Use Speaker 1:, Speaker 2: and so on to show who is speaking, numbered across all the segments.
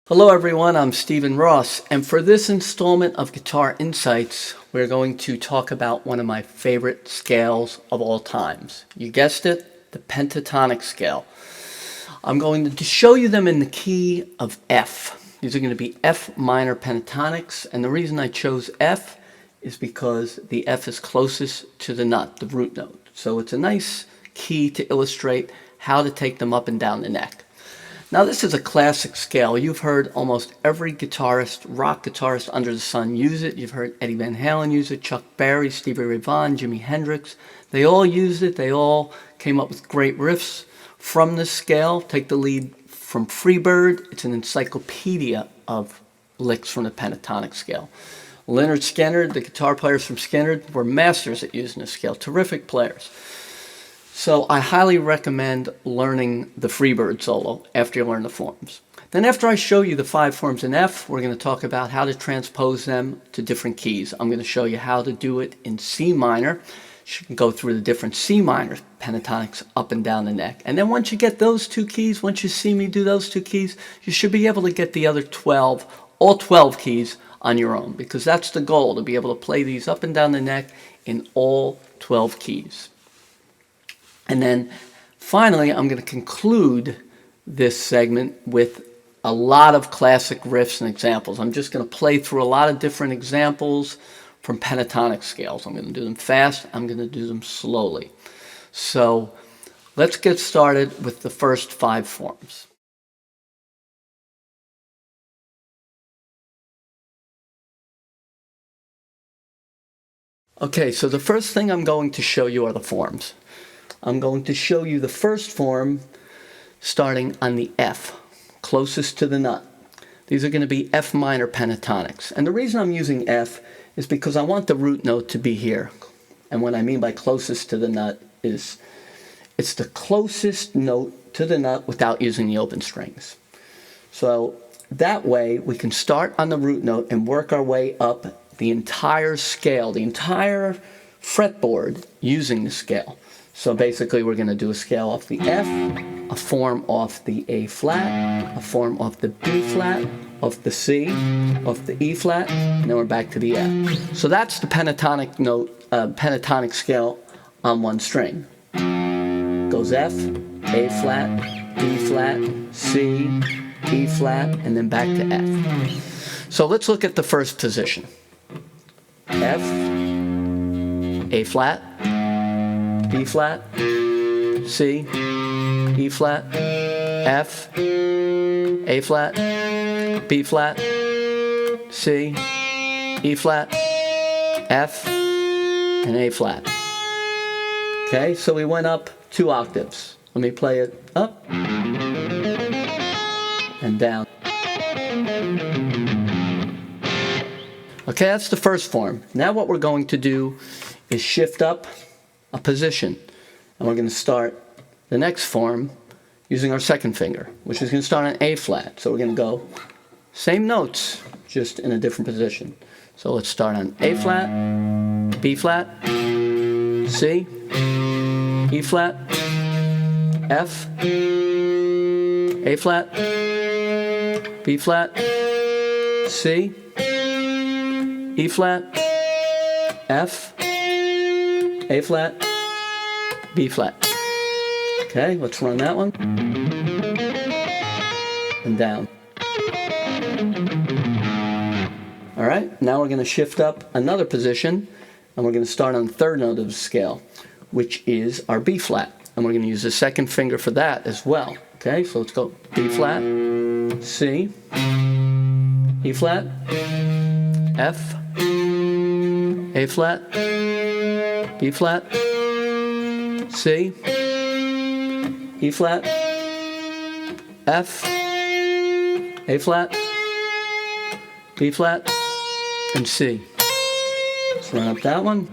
Speaker 1: Hello everyone, I'm Stephen Ross, and for this installment of Guitar Insights, we're going to talk about one of my favorite scales of all times. You guessed it, the Pentatonic Scale. I'm going to show you them in the key of F. These are going to be F minor pentatonics, and the reason I chose F is because the F is closest to the nut, the root note. So it's a nice key to illustrate how to take them up and down the neck. Now this is a classic scale. You've heard almost every guitarist, rock guitarist under the sun use it. You've heard Eddie Van Halen use it, Chuck Berry, Stevie Ray Vaughan, Jimi Hendrix. They all used it. They all came up with great riffs from this scale. Take the lead from Freebird. It's an encyclopedia of licks from the pentatonic scale. Leonard Skinner, the guitar players from Skinner, were masters at using this scale. Terrific players. So I highly recommend learning the Freebird solo after you learn the forms. Then after I show you the 5 forms in F, we're going to talk about how to transpose them to different keys. I'm going to show you how to do it in C minor. You can go through the different C minor pentatonics up and down the neck. And then once you get those 2 keys, once you see me do those 2 keys, you should be able to get the other 12, all 12 keys on your own, because that's the goal, to be able to play these up and down the neck in all 12 keys. And then finally, I'm going to conclude this segment with a lot of classic riffs and examples. I'm just going to play through a lot of different examples from pentatonic scales. I'm going to do them fast. I'm going to do them slowly. So let's get started with the first 5 forms. Okay, so the first thing I'm going to show you are the forms. I'm going to show you the first form starting on the F, closest to the nut. These are going to be F minor pentatonics. And the reason I'm using F is because I want the root note to be here. And what I mean by closest to the nut is it's the closest note to the nut without using the open strings. So that way we can start on the root note and work our way up the entire scale, the entire fretboard using the scale. So basically we're going to do a scale off the F, a form off the A flat, a form off the B flat, off the C, off the E flat, and then we're back to the F. So that's the pentatonic note, pentatonic scale on one string. Goes F, A flat, B flat, C, E flat, and then back to F. So let's look at the first position. F, A flat, B flat, C, E flat, F, A flat, B flat, C, E flat, F, and A flat. Okay, so we went up 2 octaves. Let me play it up and down. Okay, that's the first form. Now what we're going to do is shift up a position, and we're going to start the next form using our second finger, which is going to start on A flat. So we're going to go same notes, just in a different position. So let's start on A flat, B flat, C, E flat, F, A flat, B flat, C, E flat, F, A flat, B flat. Okay, let's run that one. And down. All right, now we're going to shift up another position, and we're going to start on the third note of the scale, which is our B flat. And we're going to use the second finger for that as well. Okay, so let's go B flat, C, E flat, F, A flat, B flat, C, E flat, F, A flat, B flat, and C. Let's run up that one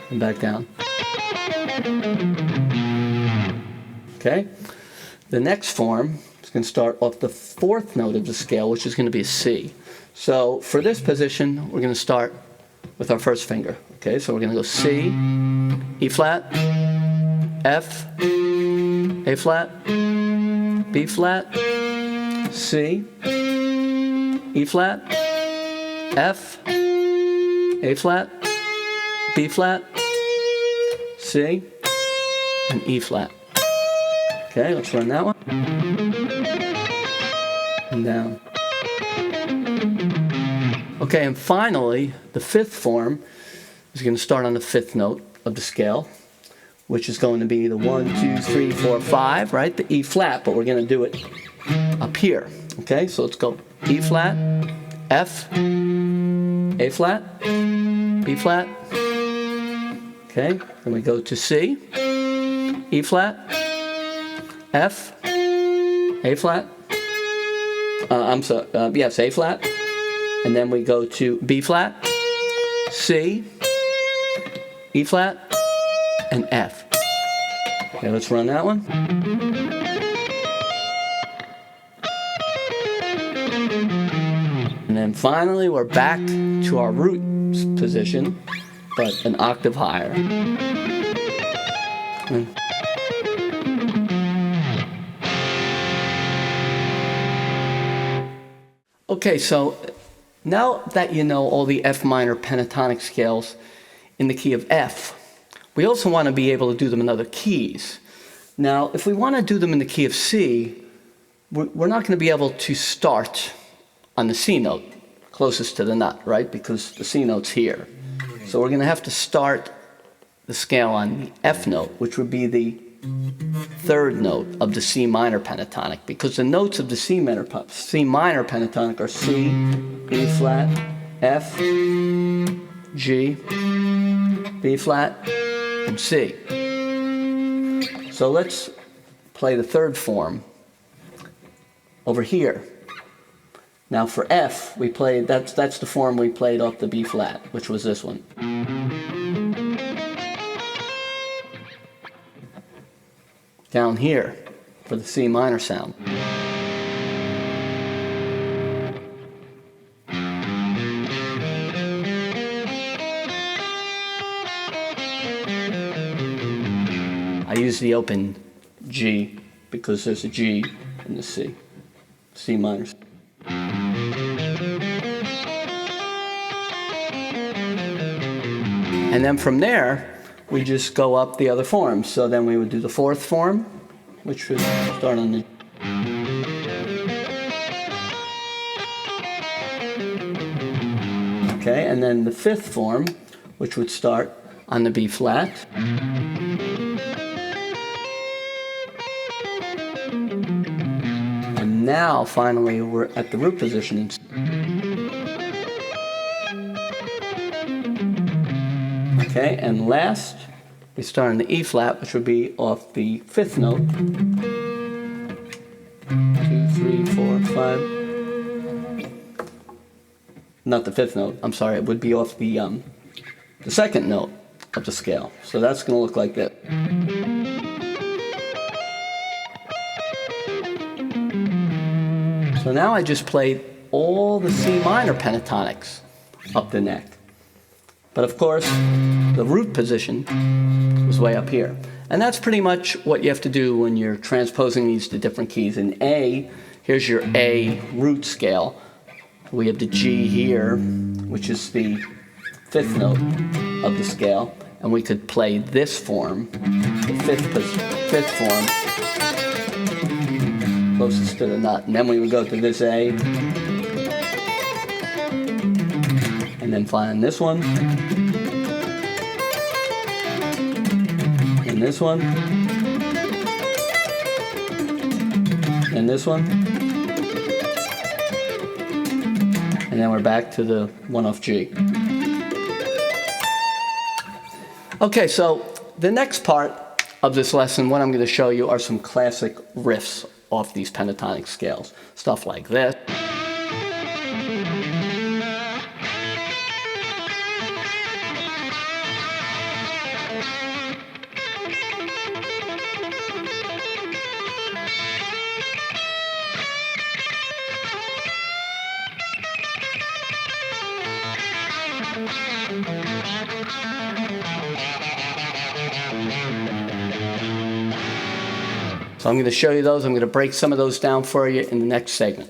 Speaker 1: and back down. Okay, the next form is going to start off the 4th note of the scale, which is going to be a C. So for this position, we're going to start with our first finger. Okay, so we're going to go C, E flat, F, A flat, B flat, C, E flat, F, A flat, B flat, C, and E flat. Okay, let's run that one. And down. Okay, and finally, the fifth form is going to start on the fifth note of the scale, which is going to be the 1, 2, 3, 4, 5, right? The E flat, but we're going to do it up here. Okay, so let's go E flat, F, A flat, B flat. Okay, then we go to C, E flat, F, A flat. Yes, A flat. And then we go to B flat, C, E flat, and F. Okay, let's run that one. And then finally, we're back to our root position, but an octave higher. Okay, so now that you know all the F minor pentatonic scales in the key of F, we also want to be able to do them in other keys. Now, if we want to do them in the key of C, we're not going to be able to start on the C note, closest to the nut, right? Because the C note's here. So we're going to have to start the scale on the F note, which would be the third note of the C minor pentatonic, because the notes of the C minor pentatonic are C, E flat, F, G, B flat, and C. So let's play the third form over here. Now for F, we played, that's the form we played off the B flat, which was this one. Down here for the C minor sound. I use the open G because there's a G in the C minor. And then from there, we just go up the other forms. So then we would do the fourth form, which would start on the... Okay, and then the fifth form, which would start on the B flat. And now, finally, we're at the root position. Okay, and last, we start on the E flat, which would be off the fifth note. 2, 3, 4, 5. Not the fifth note, I'm sorry, it would be off the second note of the scale. So that's going to look like this. So now I just played all the C minor pentatonics up the neck. But of course, the root position was way up here. And that's pretty much what you have to do when you're transposing these to different keys. In A, here's your A root scale. We have the G here, which is the fifth note of the scale. And we could play this form, the fifth form, closest to the nut. And then we would go to this A. And then find this one. And this one. And this one. And then we're back to the one off G. Okay, so the next part of this lesson, what I'm going to show you are some classic riffs off these pentatonic scales. Stuff like this. So I'm going to show you those. I'm going to break some of those down for you in the next segment.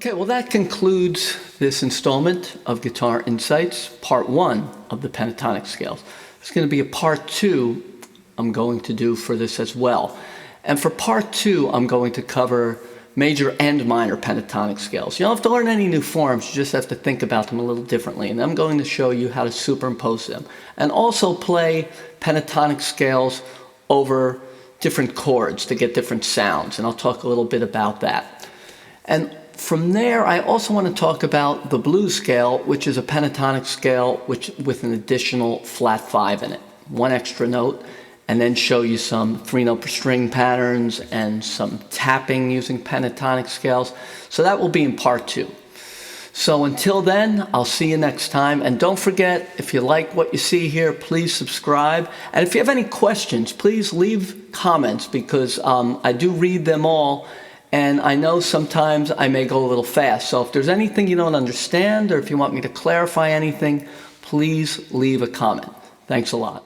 Speaker 1: Okay, well that concludes this installment of Guitar Insights, part 1 of the pentatonic scales. There's going to be a part 2 I'm going to do for this as well. And for part 2, I'm going to cover major and minor pentatonic scales. You don't have to learn any new forms, you just have to think about them a little differently. And I'm going to show you how to superimpose them. And also play pentatonic scales over different chords to get different sounds. And I'll talk a little bit about that. And from there, I also want to talk about the blues scale, which is a pentatonic scale with an additional flat 5 in it. One extra note. And then show you some 3-note per string patterns and some tapping using pentatonic scales. So that will be in part 2. So until then, I'll see you next time. And don't forget, if you like what you see here, please subscribe. And if you have any questions, please leave comments because I do read them all. And I know sometimes I may go a little fast. So if there's anything you don't understand or if you want me to clarify anything, please leave a comment. Thanks a lot.